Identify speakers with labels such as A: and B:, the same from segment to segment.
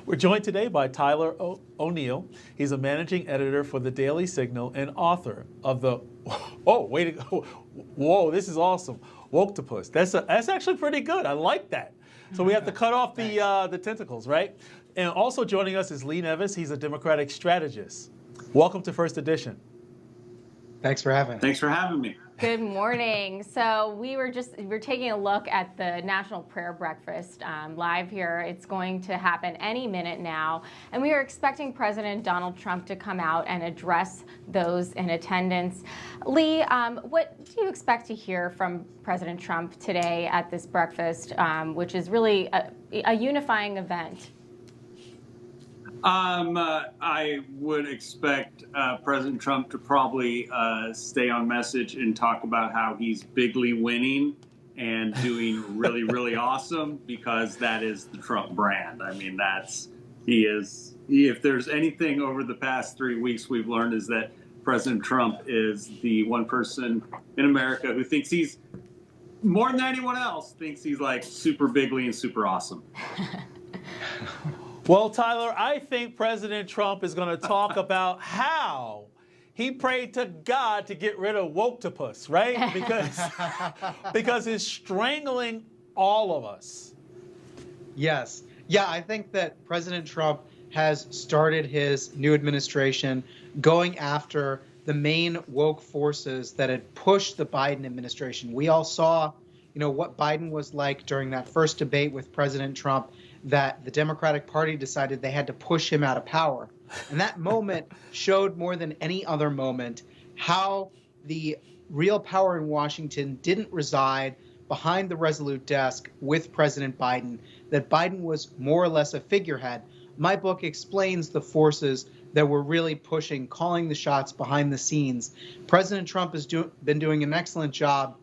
A: We're joined today by Tyler O'Neill. He's a managing editor for the Daily Signal and author of the, whoa, this is awesome, Woktopus. That's actually pretty good. I like that. So we have to cut off the tentacles, right? And also joining us is Lee Nevis. He's a Democratic strategist. Welcome to First Edition.
B: Thanks for having me.
C: Thanks for having me.
D: Good morning. So we're taking a look at the National Prayer Breakfast live here. It's going to happen any minute now. And we are expecting President Donald Trump to come out and address those in attendance. Lee, what do you expect to hear from President Trump today at this breakfast, which is really a unifying event?
C: I would expect President Trump to probably stay on message and talk about how he's bigly winning and doing really, really awesome, because that is the Trump brand. I mean, if there's anything over the past 3 weeks we've learned, is that President Trump is the one person in America who thinks he's, more than anyone else, thinks he's like super bigly and super awesome.
A: Well, Tyler, I think President Trump is going to talk about how he prayed to God to get rid of Woktopus, right? Because it's strangling all of us.
B: Yes. Yeah, I think that President Trump has started his new administration going after the main woke forces that had pushed the Biden administration. We all saw, what Biden was like during that first debate with President Trump, that the Democratic Party decided they had to push him out of power. And that moment showed more than any other moment how the real power in Washington didn't reside behind the Resolute desk with President Biden, that Biden was more or less a figurehead. My book explains the forces that were really pushing, calling the shots behind the scenes. President Trump has been doing an excellent job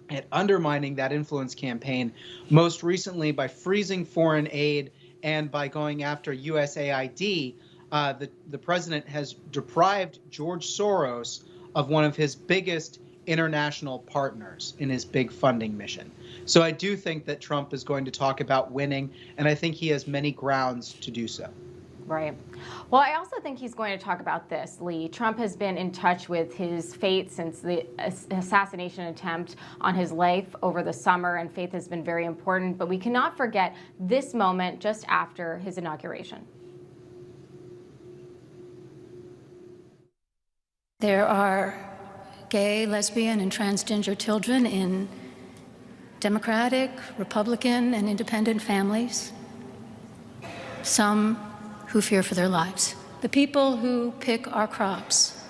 B: at undermining that influence campaign, most recently by freezing foreign aid and by going after USAID. The president has deprived George Soros of one of his biggest international partners in his big funding mission. So I do think that Trump is going to talk about winning, and I think he has many grounds to do so.
D: Right. Well, I also think he's going to talk about this, Lee. Trump has been in touch with his fate since the assassination attempt on his life over the summer, and faith has been very important. But we cannot forget this moment just after his inauguration.
E: There are gay, lesbian, and transgender children in Democratic, Republican, and independent families. Some who fear for their lives. The people who pick our crops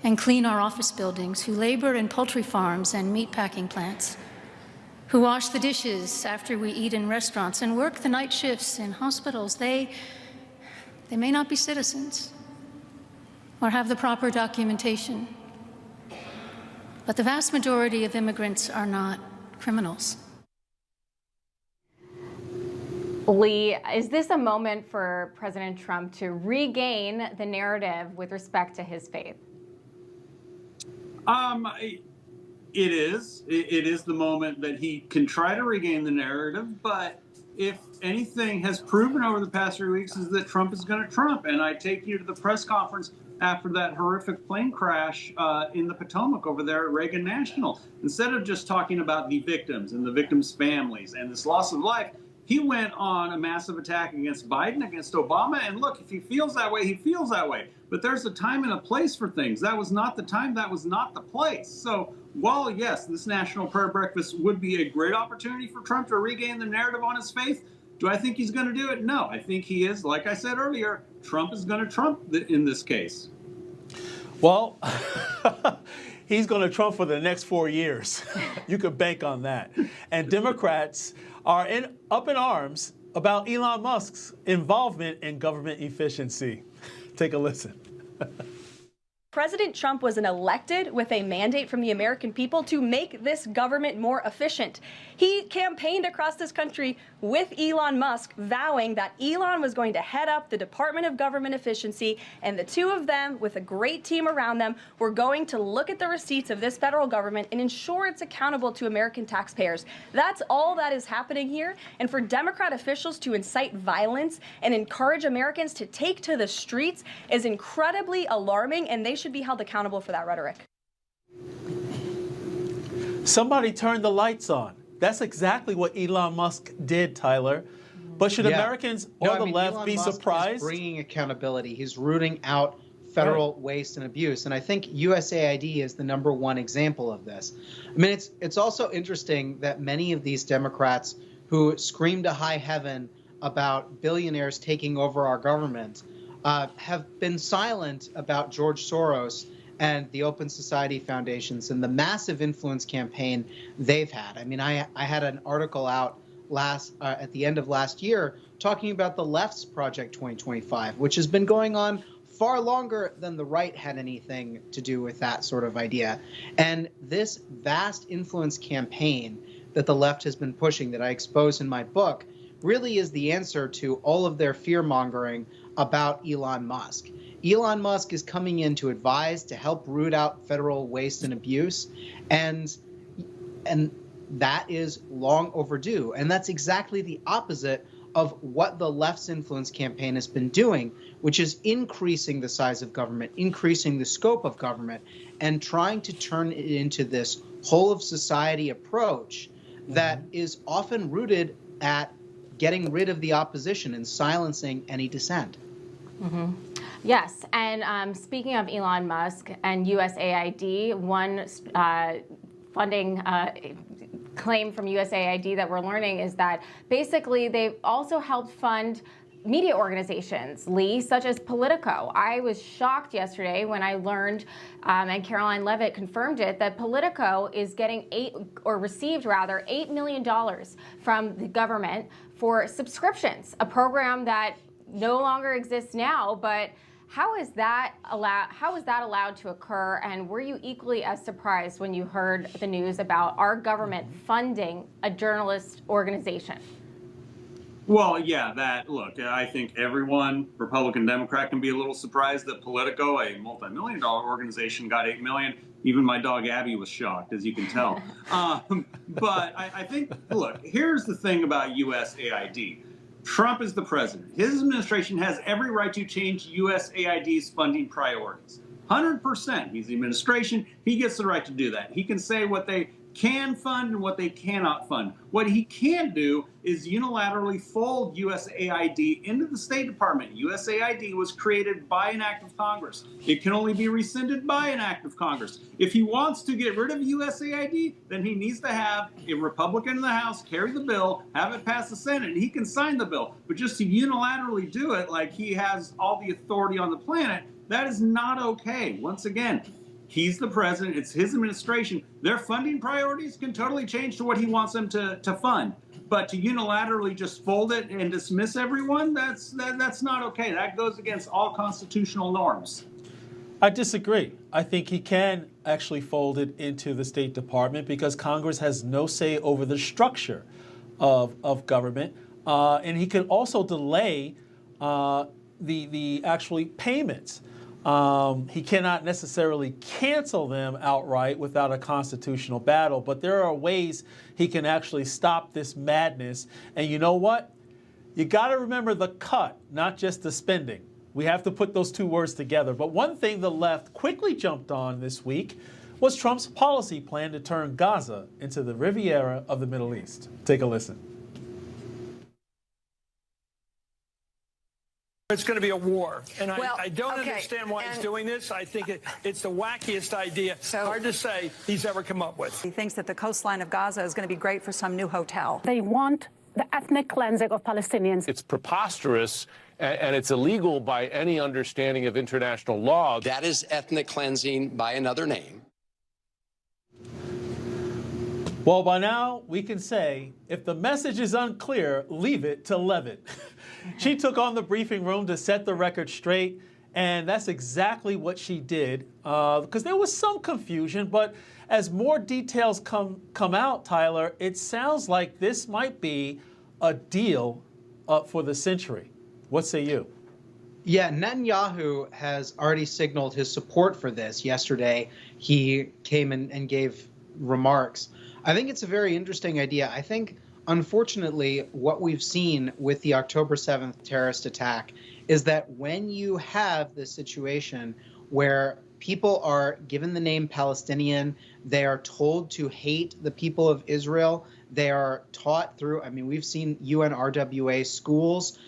E: and clean our office buildings, who labor in poultry farms and meatpacking plants, who wash the dishes after we eat in restaurants and work the night shifts in hospitals, they may not be citizens or have the proper documentation, but the vast majority of immigrants are not criminals.
D: Lee, is this a moment for President Trump to regain the narrative with respect to his faith?
C: It is. It is the moment that he can try to regain the narrative, but if anything has proven over the past 3 weeks is that Trump is going to Trump. And I take you to the press conference after that horrific plane crash in the Potomac over there at Reagan National. Instead of just talking about the victims and the victims' families and this loss of life, he went on a massive attack against Biden, against Obama. And look, if he feels that way, he feels that way. But there's a time and a place for things. That was not the time. That was not the place. So while, yes, this National Prayer Breakfast would be a great opportunity for Trump to regain the narrative on his faith, do I think he's going to do it? No, I think he is. Like I said earlier, Trump is going to Trump in this case.
A: Well, he's going to Trump for the next 4 years. You could bank on that. And Democrats are up in arms about Elon Musk's involvement in government efficiency. Take a listen.
F: President Trump was elected with a mandate from the American people to make this government more efficient. He campaigned across this country with Elon Musk, vowing that Elon was going to head up the Department of Government Efficiency, and the two of them, with a great team around them, were going to look at the receipts of this federal government and ensure it's accountable to American taxpayers. That's all that is happening here, and for Democrat officials to incite violence and encourage Americans to take to the streets is incredibly alarming, and they should be held accountable for that rhetoric.
A: Somebody turned the lights on. That's exactly what Elon Musk did, Tyler. But should Americans or the left
B: Elon
A: be
B: Musk
A: surprised?
B: Is bringing accountability. He's rooting out federal waste and abuse. And I think USAID is the #1 example of this. I mean, it's also interesting that many of these Democrats who scream to high heaven about billionaires taking over our government have been silent about George Soros and the Open Society Foundations and the massive influence campaign they've had. I mean, I had an article out at the end of last year talking about the left's Project 2025, which has been going on far longer than the right had anything to do with that sort of idea. And this vast influence campaign that the left has been pushing, that I expose in my book, really is the answer to all of their fear-mongering about Elon Musk. Elon Musk is coming in to advise, to help root out federal waste and abuse, and that is long overdue. And that's exactly the opposite of what the left's influence campaign has been doing, which is increasing the size of government, increasing the scope of government, and trying to turn it into this whole of society approach that is often rooted at getting rid of the opposition and silencing any dissent.
D: Yes, and speaking of Elon Musk and USAID, one funding claim from USAID that we're learning is that basically they've also helped fund media organizations, Lee, such as Politico. I was shocked yesterday when I learned, and Caroline Levitt confirmed it, that Politico is getting received $8 million from the government for subscriptions, a program that no longer exists now, but how is that allowed to occur? And were you equally as surprised when you heard the news about our government funding a journalist organization?
C: Well, yeah, look, I think everyone, Republican, Democrat, can be a little surprised that Politico, a multi-million-dollar organization, got $8 million. Even my dog Abby was shocked, as you can tell. But I think, look, here's the thing about USAID. Trump is the president. His administration has every right to change USAID's funding priorities. 100%. He's the administration. He gets the right to do that. He can say what they can fund and what they cannot fund. What he can do is unilaterally fold USAID into the State Department. USAID was created by an act of Congress. It can only be rescinded by an act of Congress. If he wants to get rid of USAID, then he needs to have a Republican in the House carry the bill, have it pass the Senate, and he can sign the bill. But just to unilaterally do it like he has all the authority on the planet, that is not okay. Once again, he's the president. It's his administration. Their funding priorities can totally change to what he wants them to fund. But to unilaterally just fold it and dismiss everyone, that's not okay. That goes against all constitutional norms.
A: I disagree. I think he can actually fold it into the State Department because Congress has no say over the structure of government. And he can also delay the actually payments. He cannot necessarily cancel them outright without a constitutional battle, but there are ways he can actually stop this madness. And you know what? You got to remember the cut, not just the spending. We have to put those two words together. But one thing the left quickly jumped on this week was Trump's policy plan to turn Gaza into the Riviera of the Middle East. Take a listen.
G: It's going to be a war, and I don't understand why he's doing this. I think it's the wackiest idea, hard to say, he's ever come up with.
H: He thinks that the coastline of Gaza is going to be great for some new hotel.
I: They want the ethnic cleansing of Palestinians.
J: It's preposterous, and it's illegal by any understanding of international law.
K: That is ethnic cleansing by another name.
A: Well, by now, we can say, if the message is unclear, leave it to Levitt. She took on the briefing room to set the record straight, And that's exactly what she did, because there was some confusion. But as more details come out, Tyler, it sounds like this might be a deal for the century. What say you?
B: Yeah, Netanyahu has already signaled his support for this. Yesterday, he came and gave remarks. I think it's a very interesting idea. I think, unfortunately, what we've seen with the October 7th terrorist attack is that when you have this situation where people are given the name Palestinian, they are told to hate the people of Israel, they are taught through, I mean, we've seen UNRWA schools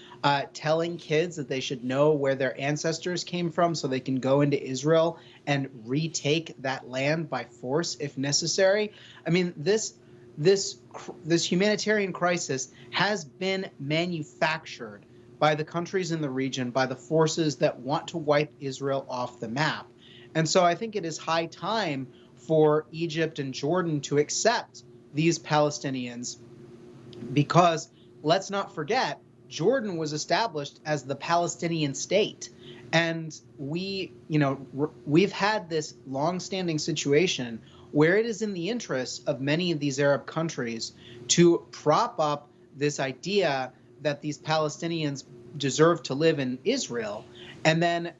B: telling kids that they should know where their ancestors came from so they can go into Israel and retake that land by force if necessary. I mean, this humanitarian crisis has been manufactured by the countries in the region, by the forces that want to wipe Israel off the map. And so I think it is high time for Egypt and Jordan to accept these Palestinians, because let's not forget, Jordan was established as the Palestinian state. And we've had this long-standing situation where it is in the interest of many of these Arab countries to prop up this idea that these Palestinians deserve to live in Israel, and then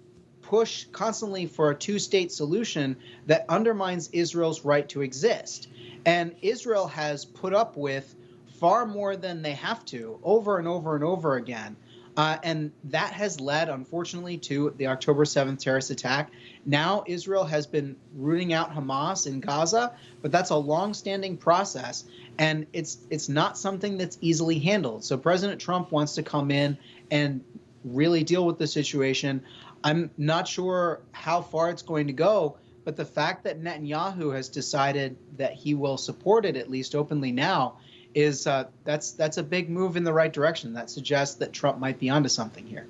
B: push constantly for a two-state solution that undermines Israel's right to exist. And Israel has put up with far more than they have to over and over and over again. And that has led, unfortunately, to the October 7th terrorist attack. Now Israel has been rooting out Hamas in Gaza, but that's a long-standing process, and it's not something that's easily handled. So President Trump wants to come in and really deal with the situation. I'm not sure how far it's going to go, but the fact that Netanyahu has decided that he will support it, at least openly now, is that's a big move in the right direction. That suggests that Trump might be onto something here.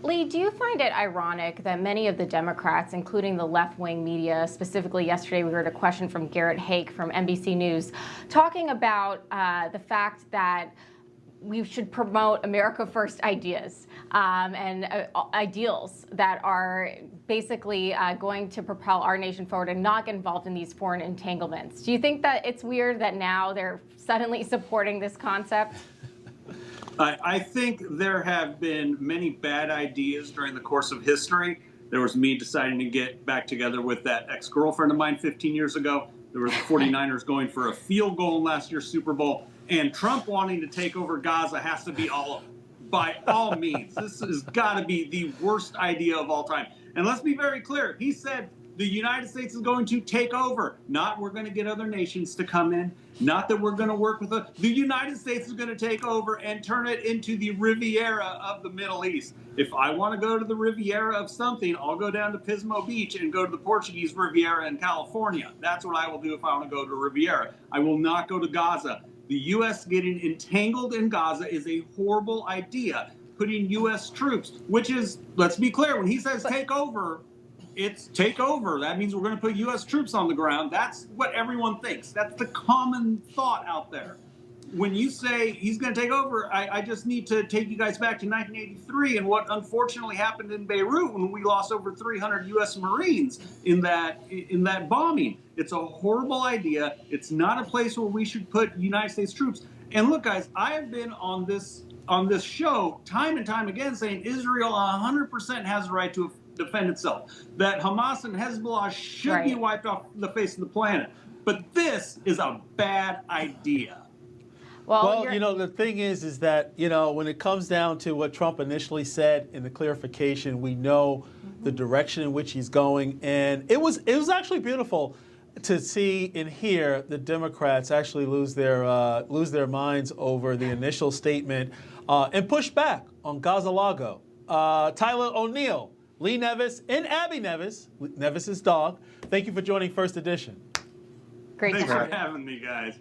D: Lee, do you find it ironic that many of the Democrats, including the left-wing media, specifically yesterday we heard a question from Garrett Haake from NBC News, talking about the fact that we should promote America First ideas and ideals that are basically going to propel our nation forward and not get involved in these foreign entanglements. Do you think that it's weird that now they're suddenly supporting this concept?
C: I think there have been many bad ideas during the course of history. There was me deciding to get back together with that ex-girlfriend of mine 15 years ago. There was the 49ers going for a field goal in last year's Super Bowl. And Trump wanting to take over Gaza has to be by all means. This has got to be the worst idea of all time. And let's be very clear. He said the United States is going to take over. Not we're going to get other nations to come in. Not that we're going to work with the United States is going to take over and turn it into the Riviera of the Middle East. If I want to go to the Riviera of something, I'll go down to Pismo Beach and go to the Portuguese Riviera in California. That's what I will do if I want to go to Riviera. I will not go to Gaza. The U.S. getting entangled in Gaza is a horrible idea. Putting U.S. troops, which is, let's be clear, when he says take over, it's take over. That means we're going to put U.S. troops on the ground. That's what everyone thinks. That's the common thought out there. When you say he's going to take over, I just need to take you guys back to 1983 and what unfortunately happened in Beirut when we lost over 300 U.S. Marines in that bombing. It's a horrible idea. It's not a place where we should put United States troops. And look, guys, I have been on this show time and time again saying Israel 100% has the right to defend itself, that Hamas and Hezbollah should be wiped off the face of the planet. But this is a bad idea.
A: Well, the thing is that, when it comes down to what Trump initially said in the clarification, we know the direction in which he's going. And it was actually beautiful to see and hear the Democrats actually lose their minds over the initial statement and push back on Gaza-Lago. Tyler O'Neill, Lee Nevis, and Abby Nevis, Nevis's dog, thank you for joining First Edition.
D: Great to have you.
C: Thanks for having me, guys.